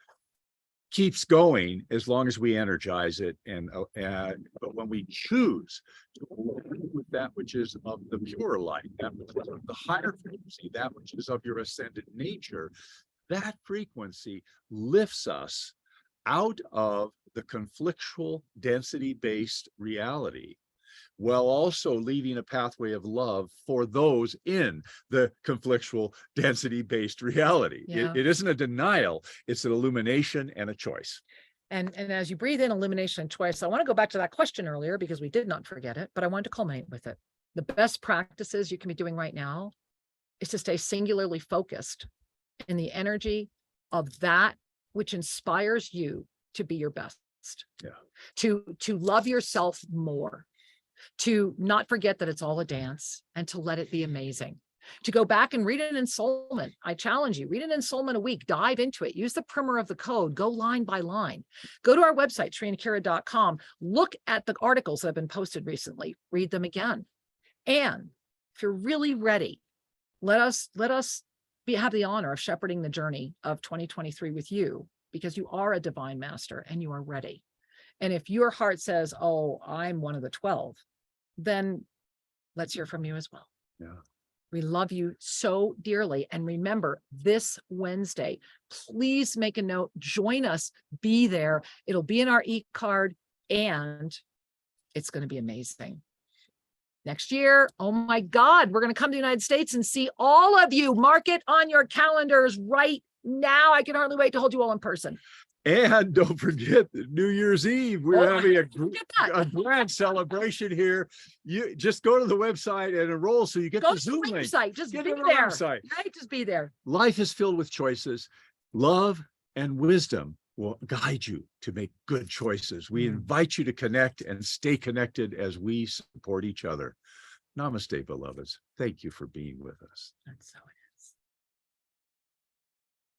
[SPEAKER 1] keeps going as long as we energize it. But when we choose to align with that which is of the pure light, that which is of the higher frequency, that which is of your ascended nature, that frequency lifts us out of the conflictual density-based reality, while also leaving a pathway of love for those in the conflictual density-based reality.
[SPEAKER 2] Yeah.
[SPEAKER 1] It isn't a denial, it's an illumination and a choice.
[SPEAKER 2] And as you breathe in illumination and choice, I want to go back to that question earlier, because we did not forget it, but I wanted to culminate with it. The best practices you can be doing right now is to stay singularly focused in the energy of that which inspires you to be your best.
[SPEAKER 1] Yeah.
[SPEAKER 2] To love yourself more, to not forget that it's all a dance, and to let it be amazing. To go back and read an ensoulment. I challenge you, read an ensoulment a week, dive into it, use the primer of the code, go line by line. Go to our website, shriandkira.com, look at the articles that have been posted recently, read them again. And if you're really ready, let us have the honor of shepherding the journey of 2023 with you, because you are a divine master and you are ready. And if your heart says, oh, I'm one of the 12, then let's hear from you as well.
[SPEAKER 1] Yeah.
[SPEAKER 2] We love you so dearly. And remember, this Wednesday, please make a note, join us, be there. It'll be in our e-card, and it's going to be amazing. Next year, oh my God, we're going to come to the United States and see all of you. Mark it on your calendars right now. I can hardly wait to hold you all in person.
[SPEAKER 1] And don't forget that New Year's Eve, we're having a grand celebration here. You just go to the website and enroll so you get the Zoom link.
[SPEAKER 2] Just
[SPEAKER 1] Get
[SPEAKER 2] be
[SPEAKER 1] on the
[SPEAKER 2] there.
[SPEAKER 1] website.
[SPEAKER 2] Right? Just be there.
[SPEAKER 1] Life is filled with choices. Love and wisdom will guide you to make good choices. We invite you to connect and stay connected as we support each other. Namaste, beloveds. Thank you for being with us.
[SPEAKER 2] That's so